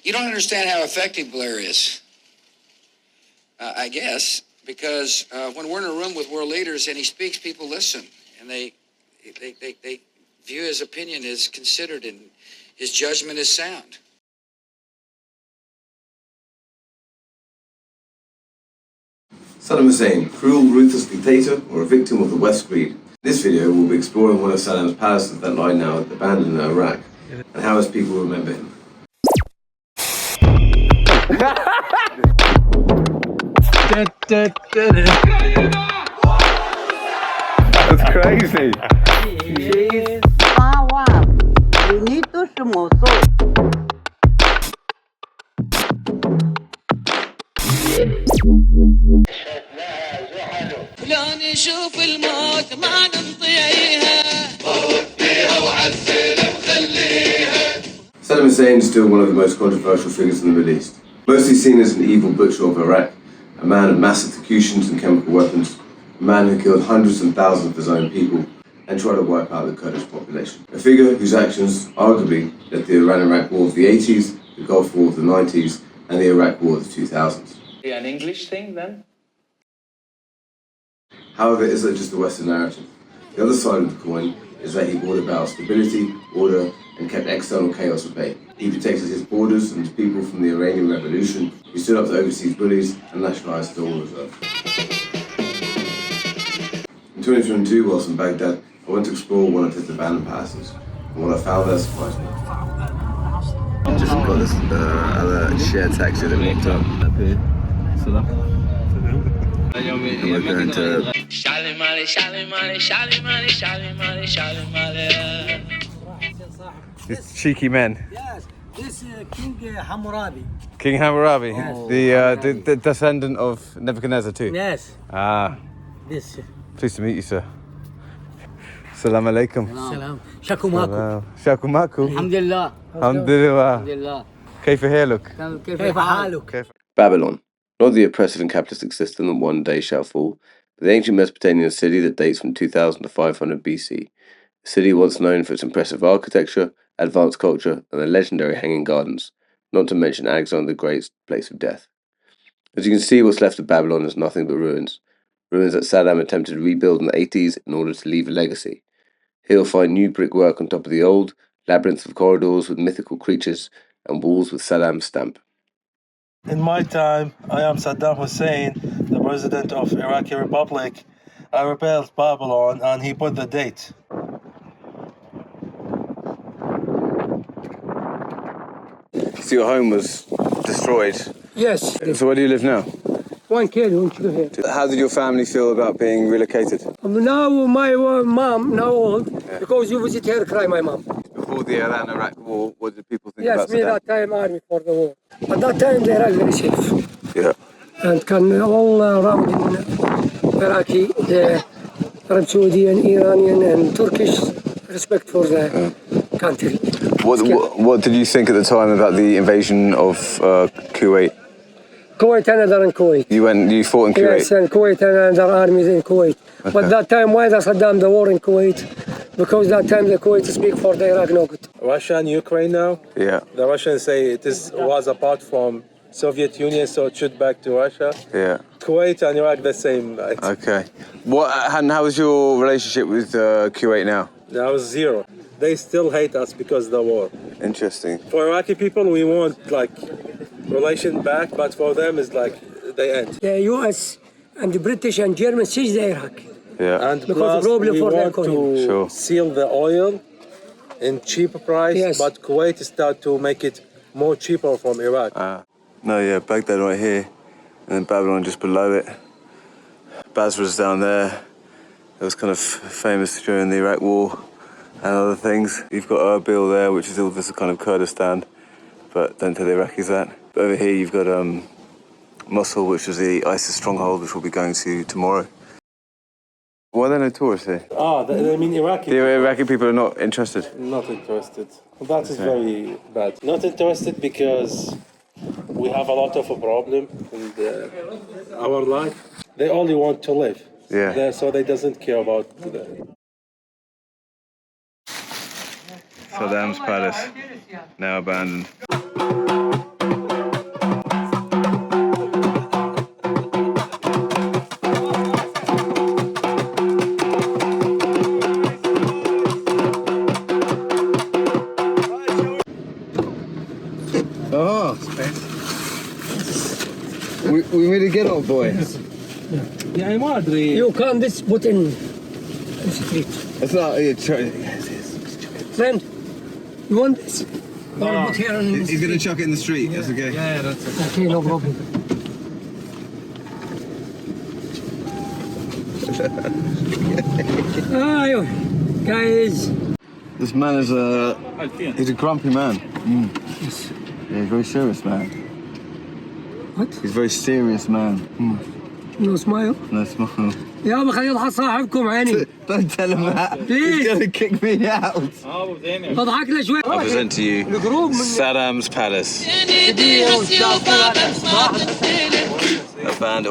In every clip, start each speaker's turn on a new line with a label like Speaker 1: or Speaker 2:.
Speaker 1: You don't understand how effective Blair is, I guess, because when we're in a room with world leaders and he speaks, people listen, and they view his opinion as considered and his judgment is sound.
Speaker 2: Saddam Hussein, cruel, ruthless dictator, or a victim of the West's greed? In this video, we'll be exploring one of Saddam's palaces that lie now abandoned in Iraq, and how his people remember him.
Speaker 3: That's crazy.
Speaker 2: Saddam Hussein is still one of the most controversial figures in the Middle East. Mostly seen as an evil butcher of Iraq, a man of mass executions and chemical weapons, a man who killed hundreds and thousands of his own people and tried to wipe out the Kurdish population. A figure whose actions arguably led the Iran-Iraq War of the 80s, the Gulf War of the 90s, and the Iraq War of the 2000s.
Speaker 4: An English thing then?
Speaker 2: However, is that just the Western narrative? The other side of the coin is that he brought about stability, order, and kept external chaos at bay. He protected his borders and his people from the Iranian Revolution. He stood up to overseas bullies and nationalized the oil reserve. In 2022, whilst in Baghdad, I went to explore one of his abandoned palaces, and what I found there surprised me. I've just got this other shared taxi that locked up here. And we're going to...
Speaker 3: These cheeky men.
Speaker 5: Yes, this King Hammurabi.
Speaker 3: King Hammurabi,
Speaker 5: Yes.
Speaker 3: the descendant of Nebuchadnezzar too.
Speaker 5: Yes.
Speaker 3: Ah,
Speaker 5: This.
Speaker 3: pleased to meet you, sir. Salam alaikum.
Speaker 5: Salam. Shakumaku.
Speaker 3: Shakumaku.
Speaker 5: Alhamdulillah.
Speaker 3: Alhamdulillah.
Speaker 5: Alhamdulillah.
Speaker 3: كيف حالك?
Speaker 5: كيف حالك?
Speaker 2: Babylon, not the oppressive and capitalistic system that one day shall fall, but the ancient Mesopotamian city that dates from 2000 to 500 BC. A city once known for its impressive architecture, advanced culture, and the legendary Hanging Gardens, not to mention Alexander the Great's place of death. As you can see, what's left of Babylon is nothing but ruins. Ruins that Saddam attempted to rebuild in the 80s in order to leave a legacy. Here you'll find new brickwork on top of the old, labyrinths of corridors with mythical creatures, and walls with Saddam's stamp.
Speaker 6: In my time, I am Saddam Hussein, the president of Iraqi Republic. I rebuilt Babylon and he put the date.
Speaker 3: So your home was destroyed.
Speaker 5: Yes.
Speaker 3: So where do you live now?
Speaker 5: One kid won't you here.
Speaker 3: How did your family feel about being relocated?
Speaker 5: Now my mom, now old, because you visit her, cry my mom.
Speaker 3: Before the Iran-Iraq War, what did people think
Speaker 5: Yes,
Speaker 3: about
Speaker 5: me
Speaker 3: Saddam?
Speaker 5: that time army for the war. At that time they are very safe.
Speaker 3: Yeah.
Speaker 5: And can all around in Iraqi, the Arab Saudi and Iranian and Turkish respect for the country.
Speaker 3: What did you think at the time about the invasion of Kuwait?
Speaker 5: Kuwait another in Kuwait.
Speaker 3: You fought in Kuwait?
Speaker 5: Yes, and Kuwait and other armies in Kuwait.
Speaker 3: Okay.
Speaker 5: But that time, why does Saddam the war in Kuwait? Because that time the Kuwait speak for the Iraq no good.
Speaker 6: Russia and Ukraine now,
Speaker 3: Yeah.
Speaker 6: the Russians say was apart from Soviet Union, so it should back to Russia.
Speaker 3: Yeah.
Speaker 6: Kuwait and Iraq the same.
Speaker 3: Okay. How is your relationship with Kuwait now?
Speaker 6: Now it's zero. They still hate us because of the war.
Speaker 3: Interesting.
Speaker 6: For Iraqi people, we want like relation back, but for them it's like they end.
Speaker 5: The US and the British and German seize the Iraq.
Speaker 3: Yeah.
Speaker 6: And
Speaker 5: Because
Speaker 6: plus,
Speaker 5: the problem
Speaker 6: we
Speaker 5: for the
Speaker 6: want
Speaker 5: economy.
Speaker 6: to
Speaker 3: Sure.
Speaker 6: seal the oil in cheaper price,
Speaker 5: Yes.
Speaker 6: but Kuwait start to make it more cheaper from Iraq.
Speaker 3: No, yeah, Baghdad right here, and then Babylon just below it. Basra's down there. It was kind of famous during the Iraq War and other things. You've got Erbil there, which is all this kind of Kurdistan, but don't tell the Iraqis that. But over here you've got Mosul, which was the ISIS stronghold, which we'll be going to tomorrow. Why are there no tourists here?
Speaker 6: I mean Iraqi.
Speaker 3: The Iraqi people are not interested.
Speaker 6: Not interested. That is very bad. Not interested because we have a lot of a problem in our life. They only want to live.
Speaker 3: Yeah.
Speaker 6: So they doesn't care about
Speaker 3: Saddam's palace, now abandoned. Oh. We made a get off, boy.
Speaker 6: يعني ما أدري.
Speaker 5: You can this put in street.
Speaker 3: It's not.
Speaker 5: Friend, you want this?
Speaker 6: No.
Speaker 5: Or put here on
Speaker 3: He's gonna chuck it in the street. That's okay.
Speaker 6: Yeah, that's okay.
Speaker 5: Okay, no problem. Ayo, guys.
Speaker 3: This man is he's a grumpy man.
Speaker 5: Yes.
Speaker 3: Yeah, very serious man.
Speaker 5: What?
Speaker 3: He's a very serious man.
Speaker 5: No smile.
Speaker 3: No smile.
Speaker 5: يابا خلي يضحك صاحبكم عيني.
Speaker 3: Don't tell him that.
Speaker 5: Please.
Speaker 3: He's gonna kick me out.
Speaker 5: اضحك له شوي.
Speaker 3: I present to you Saddam's Palace.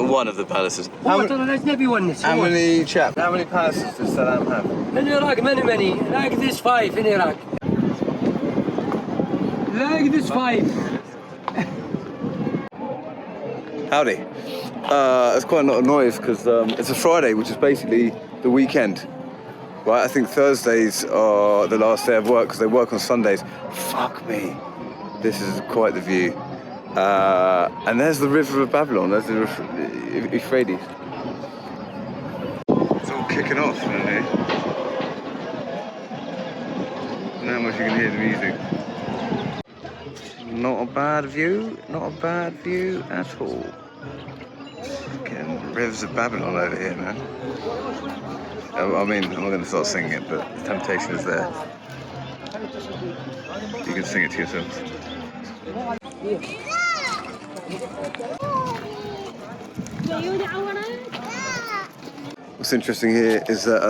Speaker 3: One of the palaces.
Speaker 5: هو ترى الأجنبي يونس.
Speaker 3: How many palaces does Saddam have?
Speaker 5: In Iraq, many. Like this 5 in Iraq. Like this 5.
Speaker 3: Howdy. It's quite a lot of noise because it's a Friday, which is basically the weekend. Right, I think Thursdays are the last day of work because they work on Sundays. Fuck me. This is quite the view. And there's the river of Babylon. There's the Euphrates. It's all kicking off, isn't it? Not how much you can hear the music. Not a bad view at all. Getting rivers of Babylon over here, man. I mean, I'm not going to start singing it, but the temptation is there. You can sing it to yourself. What's interesting here is that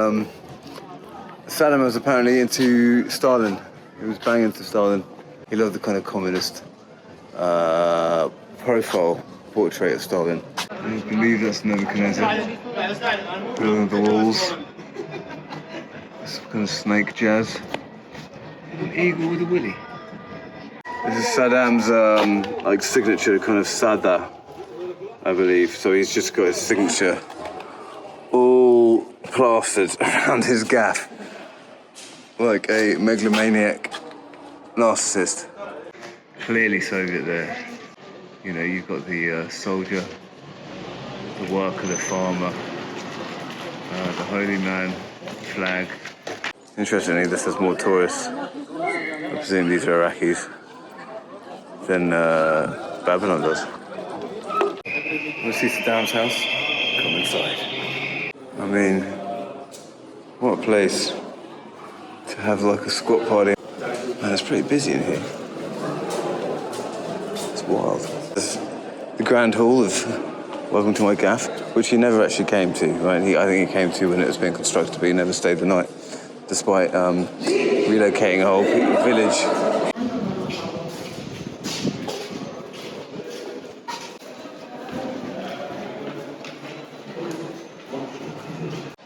Speaker 3: Saddam was apparently into Stalin. He was banging into Stalin. He loved the kind of communist profile portrait of Stalin. I believe that's Nebuchadnezzar. Building the walls. Some kind of snake jazz. An eagle with a willy. This is Saddam's like signature kind of Sada, I believe. So he's just got his signature all plastered around his gaff, like a megalomaniac narcissist. Clearly Soviet there. You know, you've got the soldier, the worker, the farmer, the holy man, flag. Interestingly, this has more tourists. I presume these are Iraqis than Babylon does. Want to see Saddam's house? Come inside. I mean, what a place to have like a squat party. Man, it's pretty busy in here. It's wild. There's the grand hall of Welcome to My Gaff, which he never actually came to, right? I think he came to when it was being constructed, but he never stayed the night, despite relocating a whole village.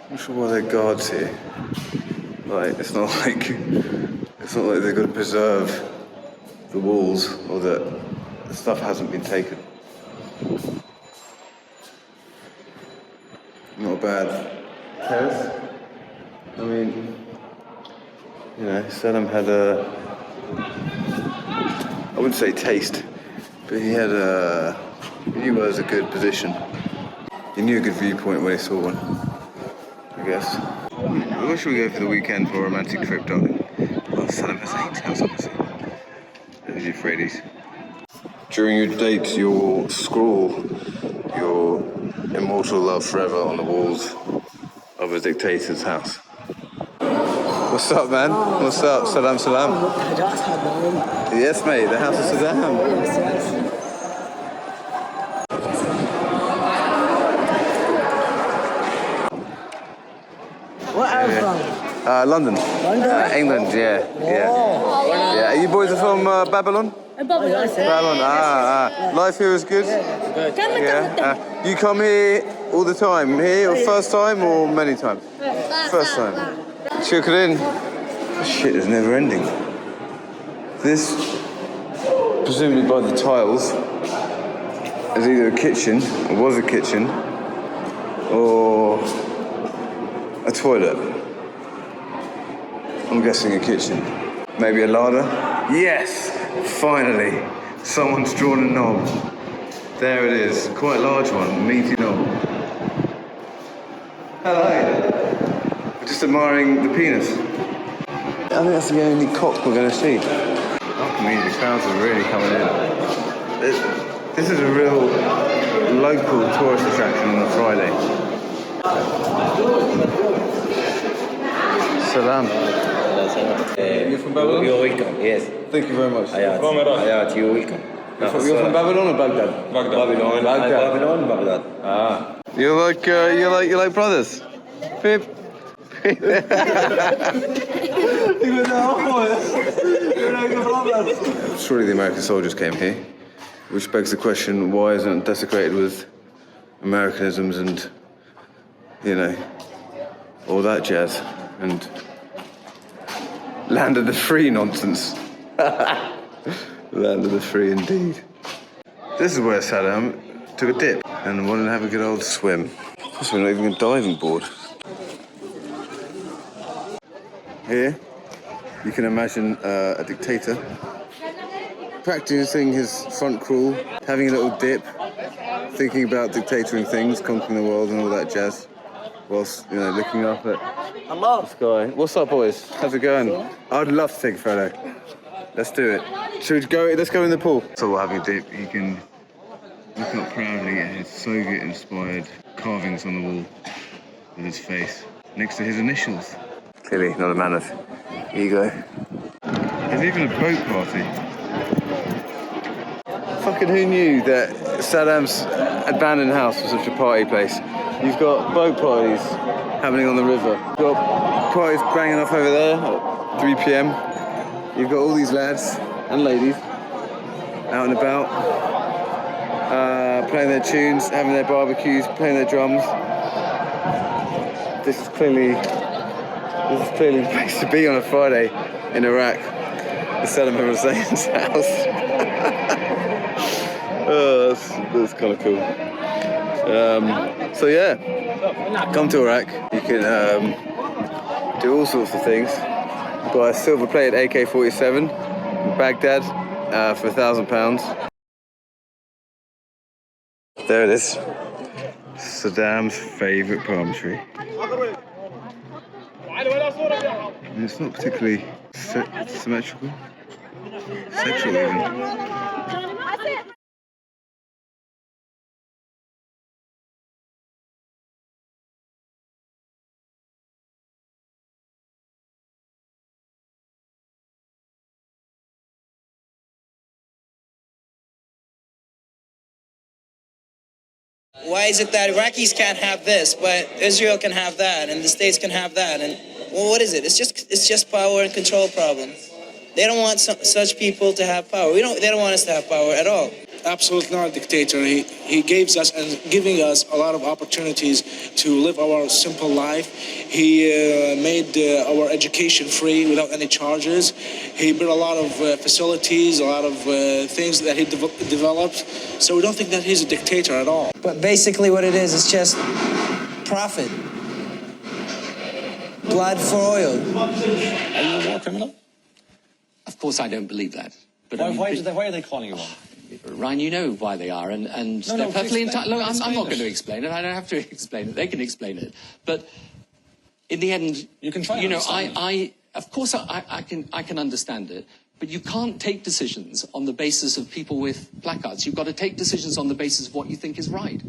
Speaker 3: I'm not sure why they're guards here. Like, it's not like they've got to preserve the walls or that the stuff hasn't been taken. Not bad. Terrace? I mean, you know, Saddam had I wouldn't say taste, but he had he knew where was a good position. He knew a good viewpoint when he saw one, I guess. Where should we go for the weekend for a romantic trip, darling? Well, Saddam Hussein's house, obviously. There's Euphrates. During your date, you'll scrawl your immortal love forever on the walls of a dictator's house. What's up, man? What's up? Salam, salam. Yes, mate, the house of Saddam.
Speaker 7: Where are you from?
Speaker 3: London.
Speaker 7: London?
Speaker 3: England, yeah. Yeah. You boys are from Babylon? Babylon. Life here is good? Yeah. You come here all the time? Here, or first time, or many times? First time. Shukrin. Shit is never ending. This, presumably by the tiles, is either a kitchen, or was a kitchen, or a toilet. I'm guessing a kitchen. Maybe a larder? Yes! Finally! Someone's drawn a knob. There it is. Quite a large one. Meaty knob. Hello. We're just admiring the penis. I think that's the only cock we're going to see. After me, the crowds are really coming in. This is a real local tourist attraction on a Friday. Salam. You're from Babylon?
Speaker 7: You're welcome, yes.
Speaker 3: Thank you very much.
Speaker 7: Hayat, you're welcome.
Speaker 3: You're from Babylon or Baghdad?
Speaker 7: Babylon, Baghdad.
Speaker 3: Ah. You're like brothers. Pip. Surely the American soldiers came here, which begs the question, why isn't it desecrated with Americanisms and, you know, all that jazz, and land of the free nonsense. Land of the free indeed. This is where Saddam took a dip and wanted to have a good old swim. Possibly not even a diving board. Here, you can imagine a dictator practicing his front crawl, having a little dip, thinking about dictatoring things, conquering the world and all that jazz, whilst, you know, looking up at the sky. What's up, boys? How's it going? I'd love to take a photo. Let's do it. Should we go? Let's go in the pool. So while having a dip, you can look up proudly at his Soviet-inspired carvings on the wall with his face next to his initials. Clearly not a man of ego. There's even a boat party. Fucking who knew that Saddam's abandoned house was such a party place? You've got boat parties happening on the river. You've got parties banging off over there at 3 p.m. You've got all these lads and ladies out and about, playing their tunes, having their barbecues, playing their drums. This is clearly the place to be on a Friday in Iraq. The Saddam Hussein's house. Oh, that's kind of cool. So yeah, come to Iraq. You can do all sorts of things. Buy a silver-plated AK-47 in Baghdad for £1,000. There it is. Saddam's favourite palm tree. And it's not particularly symmetrical. Sexual even.
Speaker 8: Why is it that Iraqis can't have this, but Israel can have that, and the states can have that? And well, what is it? It's just power and control problems. They don't want such people to have power. They don't want us to have power at all.
Speaker 9: Absolutely not a dictator. He gives us and giving us a lot of opportunities to live our simple life. He made our education free without any charges. He built a lot of facilities, a lot of things that he developed. So we don't think that he's a dictator at all.
Speaker 8: But basically what it is just profit. Blood for oil.
Speaker 10: Are you a war criminal?
Speaker 11: Of course I don't believe that. But
Speaker 10: Why are they calling you one?
Speaker 11: Ryan, you know why they are, and they're perfectly entitled. Look, I'm not going to explain it. I don't have to explain it. They can explain it. But in the end,
Speaker 10: you can try.
Speaker 11: You know, of course I can understand it. But you can't take decisions on the basis of people with placards. You've got to take decisions on the basis of what you think is right.